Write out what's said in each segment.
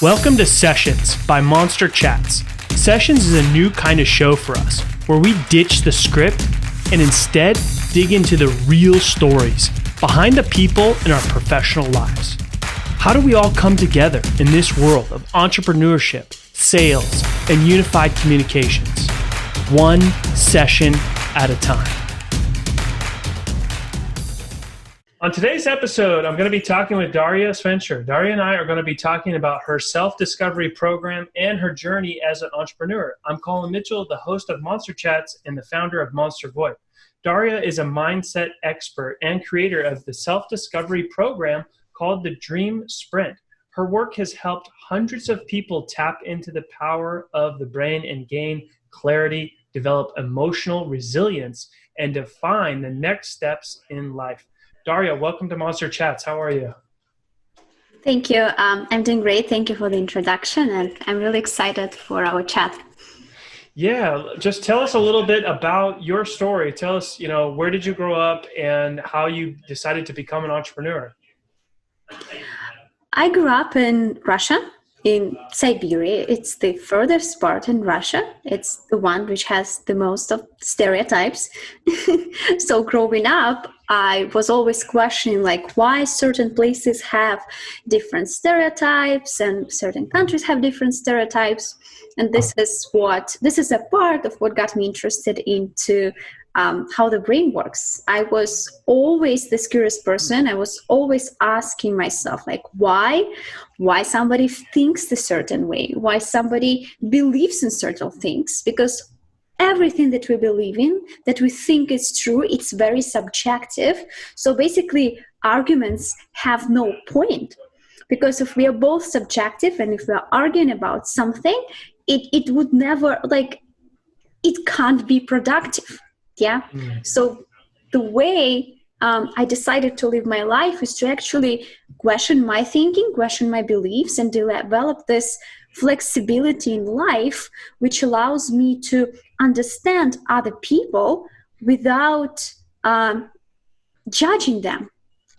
Welcome to Sessions by Monster Chats. Sessions is a new kind of show for us where we ditch the script and instead dig into the real stories behind the people in our professional lives. How do we all come together in this world of entrepreneurship, sales, and unified communications? One session at a time. On today's episode, I'm going to be talking with Daria Tsvenger. Daria and I are going to be talking about her self-discovery program and her journey as an entrepreneur. I'm Colin Mitchell, the host of Monster Chats and the founder of Monster VoIP. Daria is a mindset expert and creator of the self-discovery program called the Dream Sprint. Her work has helped hundreds of people tap into the power of the brain and gain clarity, develop emotional resilience, and define the next steps in life. Daria, welcome to Monster Chats. How are you? Thank you. I'm doing great. Thank you for the introduction, and I'm really excited for our chat. Yeah, just tell us a little bit about your story. Tell us, where did you grow up and how you decided to become an entrepreneur? I grew up in Russia, in Siberia. It's the furthest part in Russia. It's the one which has the most of stereotypes. So growing up, I was always questioning why certain places have different stereotypes and certain countries have different stereotypes. And this is a part of what got me interested into how the brain works. I was always this curious person. I was always asking myself, why somebody thinks a certain way, why somebody believes in certain things, because everything that we believe in, that we think is true, it's very subjective. So basically, arguments have no point, because if we are both subjective and if we are arguing about something, it would never, it can't be productive. Yeah. So the way I decided to live my life is to actually question my thinking, question my beliefs, and develop this flexibility in life, which allows me to understand other people without judging them.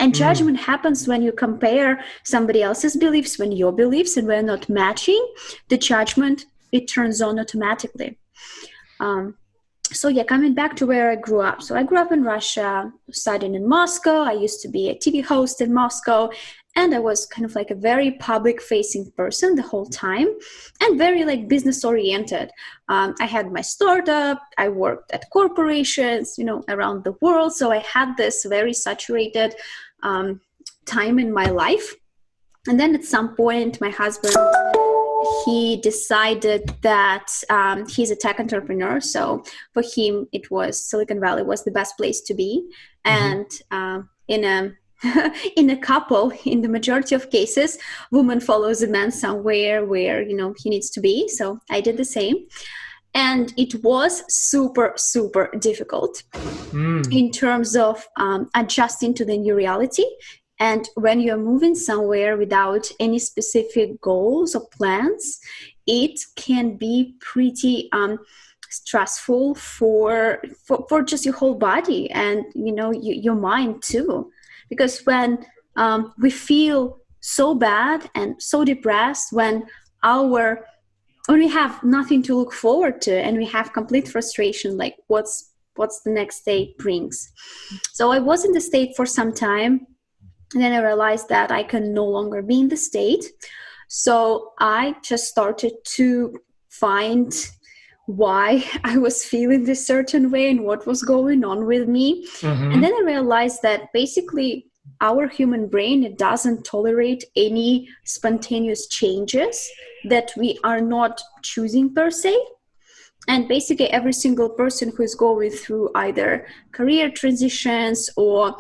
And judgment happens when you compare somebody else's beliefs, when your beliefs and we're not matching, the judgment, it turns on automatically. So coming back to where I grew up. So I grew up in Russia, studying in Moscow. I used to be a TV host in Moscow, and I was kind of a very public-facing person the whole time, and very business oriented. I had my startup. I worked at corporations, around the world. So I had this very saturated time in my life. And then at some point, my husband, he decided that he's a tech entrepreneur. So for him, it was Silicon Valley was the best place to be. And in a couple, in the majority of cases, woman follows a man somewhere where, he needs to be. So I did the same. And it was super, super difficult in terms of adjusting to the new reality. And when you're moving somewhere without any specific goals or plans, it can be pretty stressful for just your whole body and, your mind too. Because when we feel so bad and so depressed, when we have nothing to look forward to and we have complete frustration, what's the next day brings. So I was in the state for some time. And then I realized that I can no longer be in the state. So I just started to find why I was feeling this certain way and what was going on with me. And then I realized that basically our human brain, it doesn't tolerate any spontaneous changes that we are not choosing per se. And basically every single person who is going through either career transitions or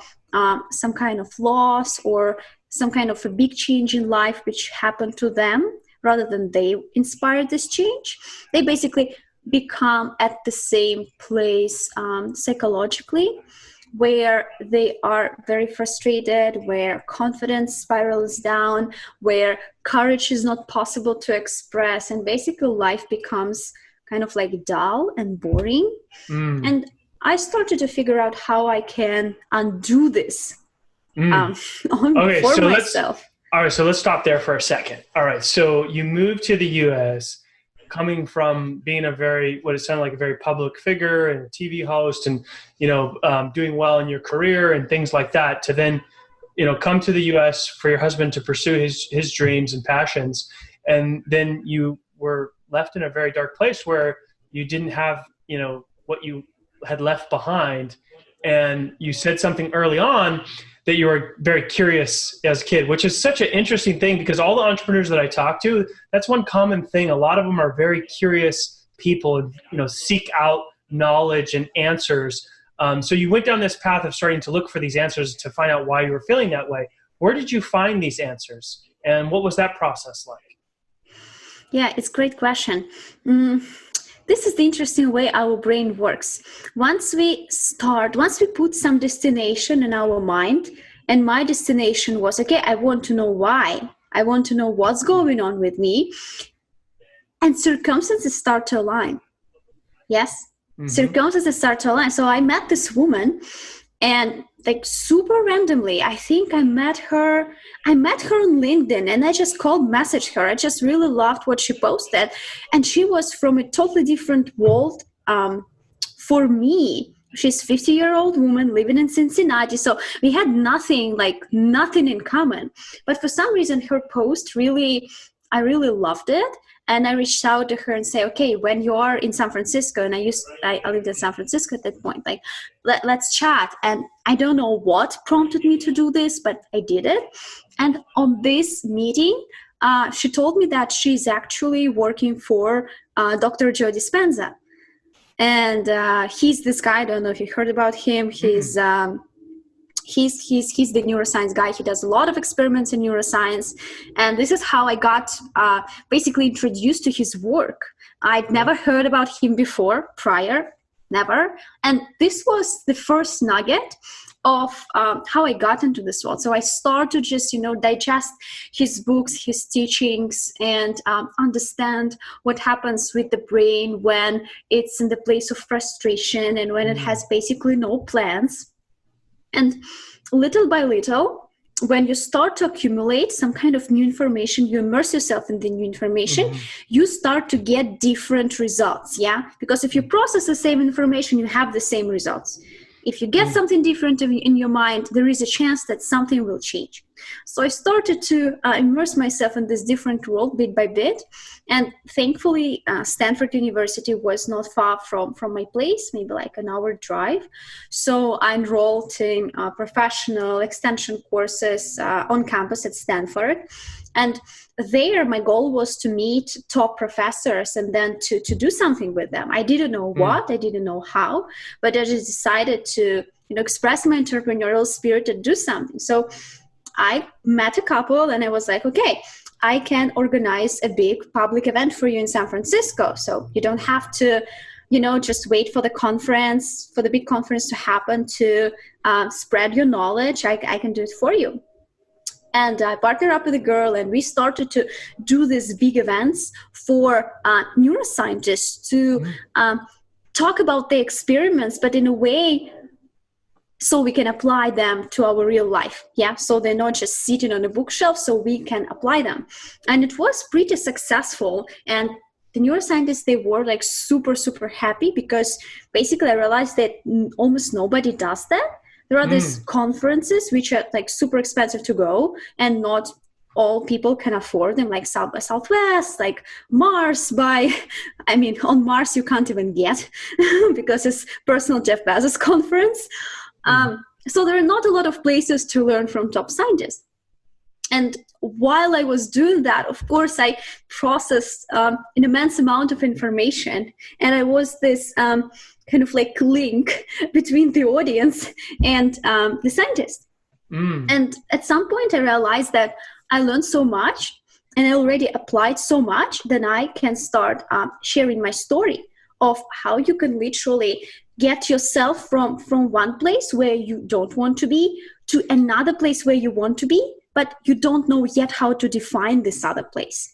some kind of loss or some kind of a big change in life which happened to them rather than they inspired this change, they basically become at the same place psychologically, where they are very frustrated, where confidence spirals down, where courage is not possible to express, and basically life becomes kind of dull and boring. And I started to figure out how I can undo this for myself. All right, so let's stop there for a second. All right, so you moved to the U.S., coming from being what it sounded like a very public figure and a TV host, and doing well in your career and things like that, to then come to the U.S. for your husband to pursue his dreams and passions, and then you were left in a very dark place where you didn't have what you had left behind, and you said something early on that you were very curious as a kid, which is such an interesting thing, because all the entrepreneurs that I talk to, that's one common thing. A lot of them are very curious people, seek out knowledge and answers. So you went down this path of starting to look for these answers to find out why you were feeling that way. Where did you find these answers, and what was that process like? Yeah, it's a great question. This is the interesting way our brain works. Once we put some destination in our mind, and my destination was, okay, I want to know why. I want to know what's going on with me. And circumstances start to align. Yes? Mm-hmm. Circumstances start to align. So I met this woman, and like super randomly, I think I met her on LinkedIn, and I just messaged her. I just really loved what she posted. And she was from a totally different world for me. She's a 50-year-old woman living in Cincinnati. So we had nothing in common. But for some reason, her post I really loved it. And I reached out to her and say, okay, when you are in San Francisco, and I lived in San Francisco at that point, let's chat. And I don't know what prompted me to do this, but I did it. And on this meeting, she told me that she's actually working for Dr. Joe Dispenza. And he's this guy, I don't know if you heard about him. He's the neuroscience guy. He does a lot of experiments in neuroscience. And this is how I got basically introduced to his work. I'd never heard about him prior, never. And this was the first nugget of how I got into this world. So I started to just, digest his books, his teachings, and understand what happens with the brain when it's in the place of frustration and when it has basically no plans. And little by little, when you start to accumulate some kind of new information, you immerse yourself in the new information, you start to get different results, yeah? Because if you process the same information, you have the same results. If you get something different in your mind, there is a chance that something will change. So I started to immerse myself in this different world bit by bit. And thankfully, Stanford University was not far from my place, maybe like an hour drive. So I enrolled in professional extension courses on campus at Stanford. And there, my goal was to meet top professors and then to do something with them. I didn't know what, I didn't know how, but I just decided to express my entrepreneurial spirit and do something. So I met a couple and I was like, okay, I can organize a big public event for you in San Francisco. So you don't have to, just wait for the big conference to happen to spread your knowledge. I can do it for you. And I partnered up with a girl, and we started to do these big events for neuroscientists to talk about the experiments, but in a way so we can apply them to our real life. Yeah, so they're not just sitting on a bookshelf, so we can apply them. And it was pretty successful. And the neuroscientists, they were like super, super happy, because basically I realized that almost nobody does that. There are these conferences which are like super expensive to go, and not all people can afford them, like South by Southwest, like Mars on Mars you can't even get because it's personal Jeff Bezos conference. So there are not a lot of places to learn from top scientists. And while I was doing that, of course, I processed an immense amount of information, and I was this kind of like link between the audience and the scientist. And at some point I realized that I learned so much and I already applied so much that I can start sharing my story of how you can literally get yourself from one place where you don't want to be to another place where you want to be, but you don't know yet how to define this other place.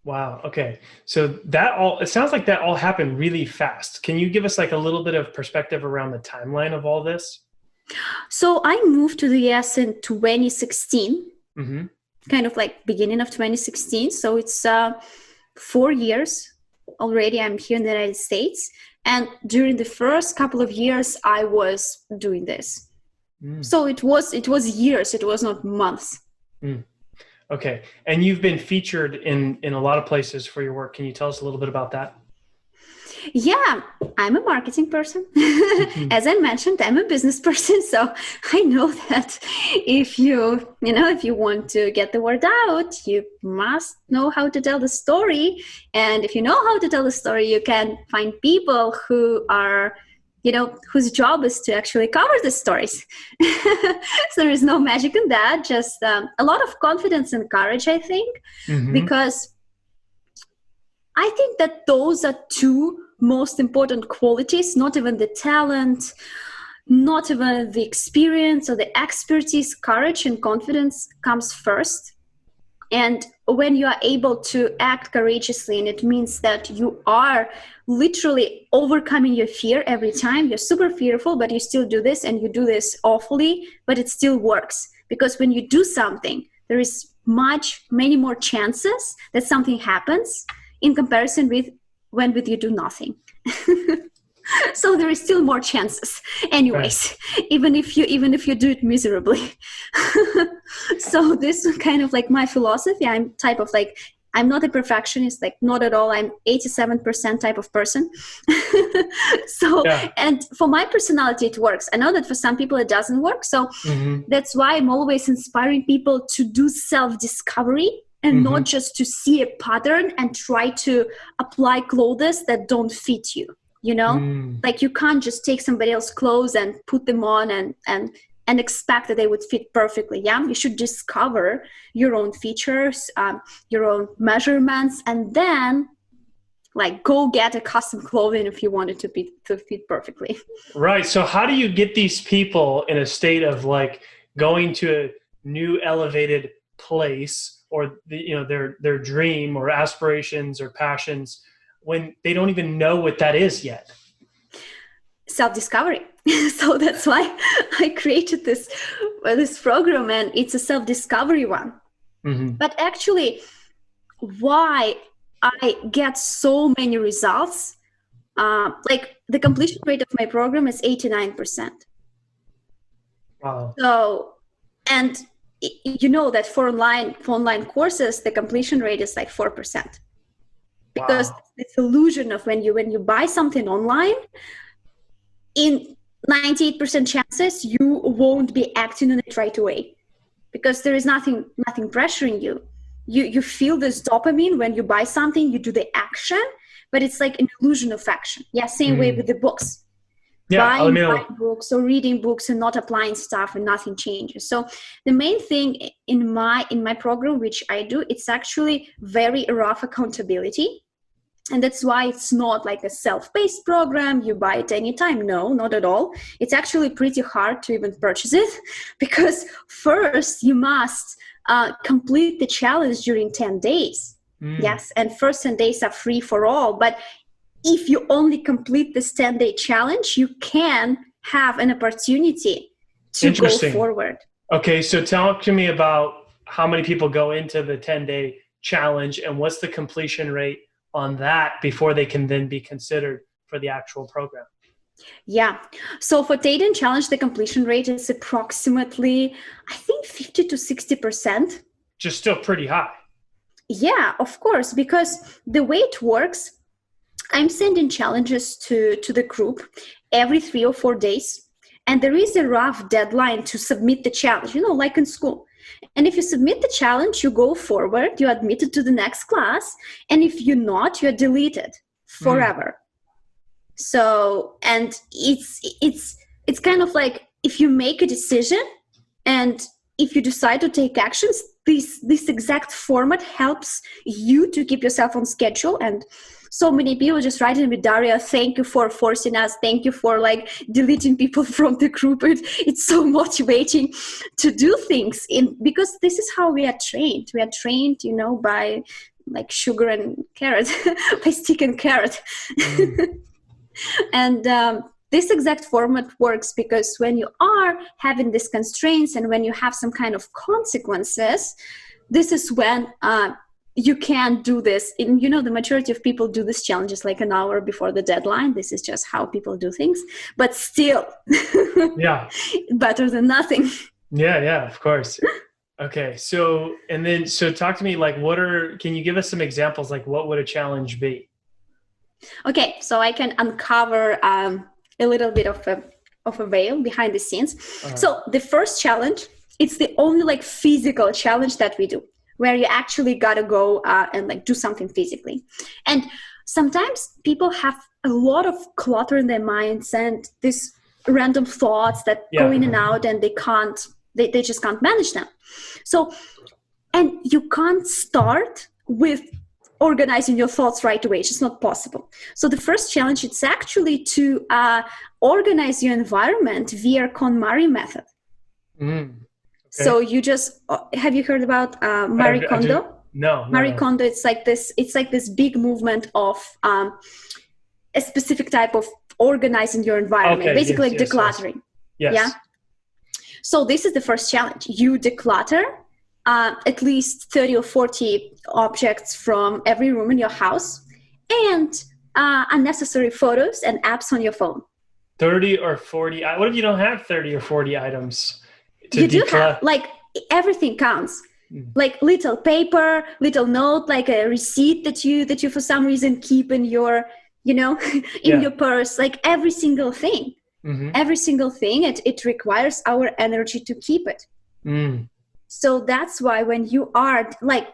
Wow. Okay. So it sounds like that all happened really fast. Can you give us like a little bit of perspective around the timeline of all this? So I moved to the US in 2016, kind of like beginning of 2016. So it's 4 years already I'm here in the United States. And during the first couple of years, I was doing this. So it was years, it was not months. Okay. And you've been featured in a lot of places for your work. Can you tell us a little bit about that? Yeah, I'm a marketing person. As I mentioned, I'm a business person. So I know that if you want to get the word out, you must know how to tell the story. And if you know how to tell the story, you can find people who are, whose job is to actually cover the stories. So there is no magic in that, just a lot of confidence and courage, I think, because I think that those are two most important qualities, not even the talent, not even the experience or the expertise. Courage and confidence comes first. And when you are able to act courageously, and it means that you are literally overcoming your fear every time, you're super fearful, but you still do this, and you do this awfully, but it still works. Because when you do something, there is many more chances that something happens in comparison with when you do nothing. So there is still more chances anyways, right. even if you do it miserably. So this is kind of like my philosophy. I'm not a perfectionist, like not at all. I'm 87% type of person. So, yeah. And for my personality, it works. I know that for some people it doesn't work. So that's why I'm always inspiring people to do self-discovery and not just to see a pattern and try to apply clothes that don't fit you. Like you can't just take somebody else's clothes and put them on and expect that they would fit perfectly. Yeah, you should discover your own features, your own measurements, and then like go get a custom clothing if you want it to fit perfectly. Right. So how do you get these people in a state of like going to a new elevated place or their dream or aspirations or passions when they don't even know what that is yet? Self-discovery. So that's why I created this program, and it's a self-discovery one. But actually, why I get so many results, like the completion rate of my program is 89%. Wow. So, and you know that for online courses, the completion rate is like 4%. Because this illusion of when you buy something online, in 98% chances you won't be acting on it right away, because there is nothing pressuring you. You feel this dopamine when you buy something, you do the action, but it's like an illusion of action. Yeah, same way with the books. Yeah, buying books or reading books and not applying stuff, and nothing changes. So the main thing in my program, which I do, it's actually very rough accountability. And that's why it's not like a self-paced program. You buy it anytime. No, not at all. It's actually pretty hard to even purchase it, because first you must complete the challenge during 10 days. Yes, and first 10 days are free for all. But if you only complete this 10-day challenge, you can have an opportunity to go forward. Okay, so talk to me about how many people go into the 10-day challenge and what's the completion rate on that before they can then be considered for the actual program. Yeah. So for 10-day challenge, the completion rate is approximately, I think, 50 to 60%. Just still pretty high. Yeah, of course, because the way it works, I'm sending challenges to the group every 3 or 4 days. And there is a rough deadline to submit the challenge, like in school. And if you submit the challenge, you go forward, you're admitted to the next class. And if you're not, you're deleted forever. So, and it's kind of like, if you make a decision and if you decide to take actions, this exact format helps you to keep yourself on schedule. And so many people just write in with Daria, thank you for forcing us. Thank you for like deleting people from the group. It's so motivating to do things because this is how we are trained. We are trained, by like sugar and carrot, by stick and carrot. And this exact format works because when you are having these constraints and when you have some kind of consequences, this is when you can do this. And the majority of people do these challenges like an hour before the deadline. This is just how people do things, but still Yeah. better than nothing. Yeah, of course. Okay. So talk to me, like, can you give us some examples? Like, what would a challenge be? Okay. So I can uncover a little bit of a veil behind the scenes. So the first challenge, it's the only like physical challenge that we do, where you actually got to go and like do something physically. And sometimes people have a lot of clutter in their minds and these random thoughts that go in and out, and they just can't manage them. So, and you can't start with organizing your thoughts right away. It's just not possible. So the first challenge, it's actually to organize your environment via KonMari method. Okay. So you just, have you heard about Marie Kondo? No. Marie Kondo, it's like this big movement of a specific type of organizing your environment, basically like decluttering. Yes. Yeah. So this is the first challenge. You declutter at least 30 or 40 objects from every room in your house and unnecessary photos and apps on your phone. 30 or 40. What if you don't have 30 or 40 items? You do have, like, everything counts. Like little paper, little note, like a receipt that you for some reason keep in your, in your purse, like every single thing. Every single thing, it requires our energy to keep it. So that's why when you are like,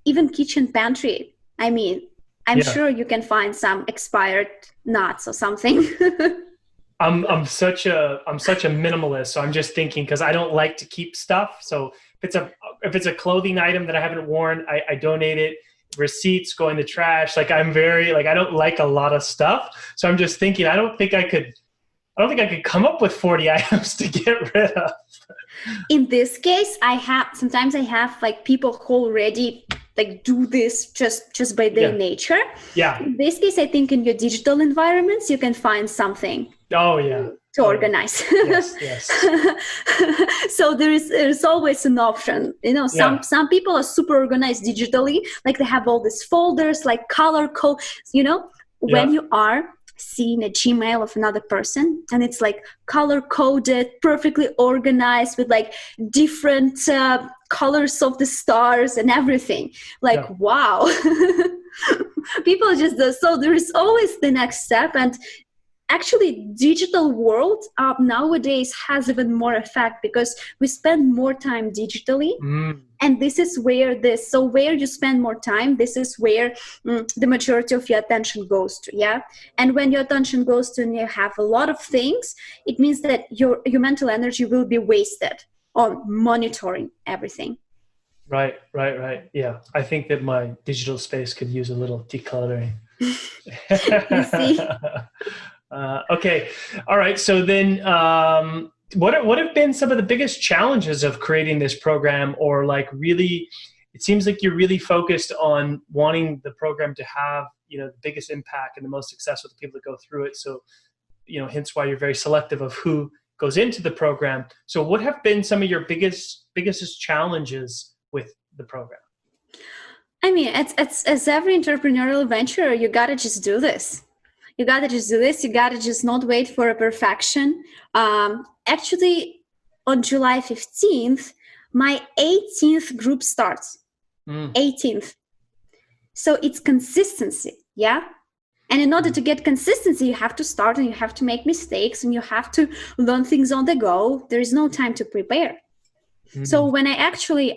even kitchen pantry, I mean, I'm sure you can find some expired nuts or something. I'm such a minimalist, so I'm just thinking, because I don't like to keep stuff. So if it's a clothing item that I haven't worn, I donate it. Receipts go in the trash. Like, I'm very I don't like a lot of stuff. So I'm just thinking, I don't think I could come up with 40 items to get rid of. In this case, sometimes I have like people who already like do this just by their nature. Yeah. In this case, I think in your digital environments, you can find something. Oh yeah. To organize. Yes. So there's always an option. Some people are super organized digitally, like they have all these folders, like color code. When you are seeing a Gmail of another person and it's like color coded, perfectly organized with like different colors of the stars and everything. Like, wow. People just do. So there is always the next step. And actually, digital world nowadays has even more effect because we spend more time digitally. And this is where where you spend more time, this is where the majority of your attention goes to. Yeah. And when your attention goes to and you have a lot of things, it means that your mental energy will be wasted on monitoring everything. Right. Yeah. I think that my digital space could use a little decluttering. You see? Okay. All right. So then, what have been some of the biggest challenges of creating this program? Or like, really, it seems like you're really focused on wanting the program to have, the biggest impact and the most success with the people that go through it. So, hence why you're very selective of who goes into the program. So what have been some of your biggest challenges with the program? I mean, it's as every entrepreneurial venture, you got to just do this. You got to just do this. You got to just not wait for a perfection. Actually, on July 15th, my 18th group starts. 18th. So it's consistency. Yeah. And in order to get consistency, you have to start and you have to make mistakes and you have to learn things on the go. There is no time to prepare. So when I actually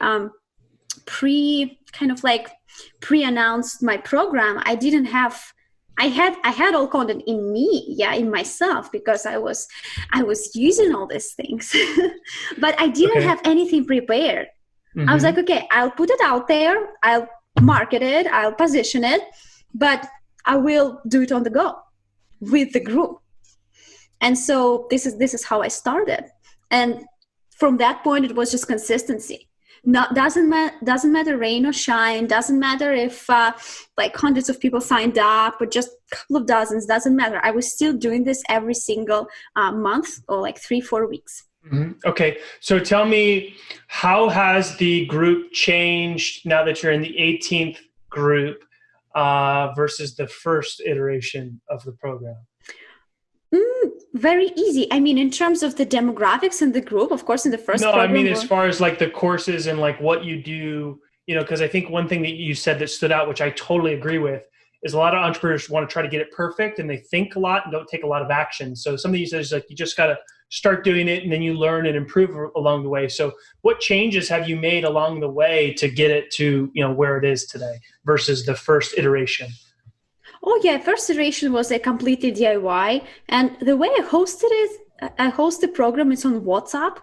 pre-announced my program, I had all content in me, in myself, because I was using all these things, but I didn't have anything prepared. I was like, okay, I'll put it out there, I'll market it, I'll position it, but I will do it on the go with the group. And so this is how I started. And from that point, it was just consistency. doesn't matter rain or shine, doesn't matter if like hundreds of people signed up or just a couple of dozens, doesn't matter. I was still doing this every single month or like 3-4 weeks. Mm-hmm. Okay. So tell me, how has the group changed now that you're in the 18th group versus the first iteration of the program? Very easy. I mean, in terms of the demographics in the group, of course, in the first program. No, I mean, as far as like the courses and like what you do, you know, because I think one thing that you said that stood out, which I totally agree with, is a lot of entrepreneurs want to try to get it perfect and they think a lot and don't take a lot of action. So something you said is like, you just got to start doing it and then you learn and improve along the way. So what changes have you made along the way to get it to, you know, where it is today versus the first iteration? Oh yeah, first iteration was a completely DIY. And the way I host the program is on WhatsApp.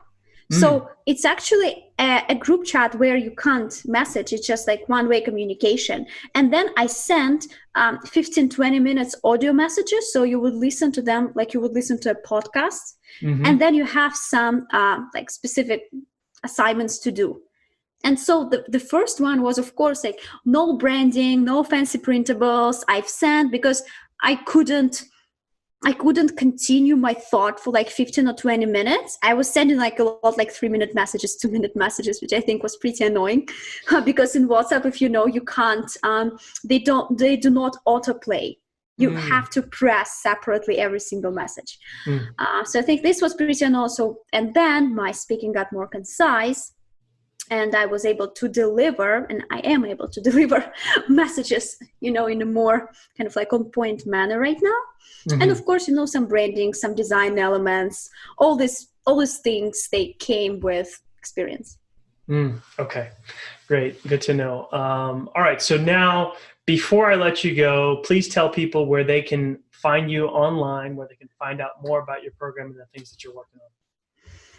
So it's actually a group chat where you can't message. It's just like one-way communication. And then I sent 15-20 minutes audio messages. So you would listen to them like you would listen to a podcast. And then you have some like specific assignments to do. And so the first one was, of course, like no branding, no fancy printables. I've sent because I couldn't continue my thought for like 15 or 20 minutes. I was sending like a lot, like 3-minute messages, 2-minute messages, which I think was pretty annoying because in WhatsApp, if you know, you can't, they do not autoplay. You have to press separately every single message. So I think this was pretty annoying. So, and then my speaking got more concise. And I was able to deliver, and I am able to deliver messages, you know, in a more kind of like on point manner right now. And of course, you know, some branding, some design elements, all these things, they came with experience. Okay, great. Good to know. All right. So now, before I let you go, please tell people where they can find you online, where they can find out more about your program and the things that you're working on.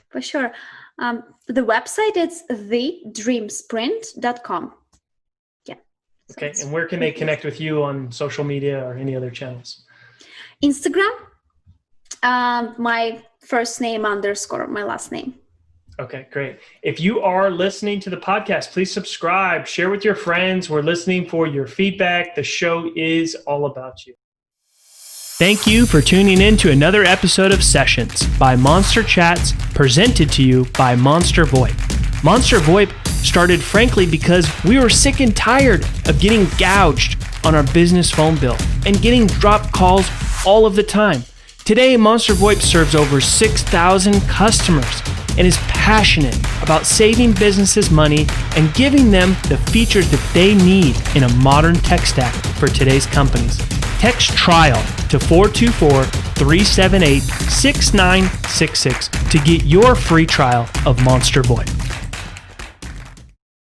For sure. The website is thedreamsprint.com. Yeah. Okay. And where can they connect with you on social media or any other channels? Instagram. My first name _ my last name. Okay, great. If you are listening to the podcast, please subscribe, share with your friends. We're listening for your feedback. The show is all about you. Thank you for tuning in to another episode of Sessions by Monster Chats, presented to you by Monster VoIP. Monster VoIP started frankly because we were sick and tired of getting gouged on our business phone bill and getting dropped calls all of the time. Today, Monster VoIP serves over 6,000 customers and is passionate about saving businesses money and giving them the features that they need in a modern tech stack for today's companies. Text TRIAL to 424-378-6966 to get your free trial of Monster VoIP.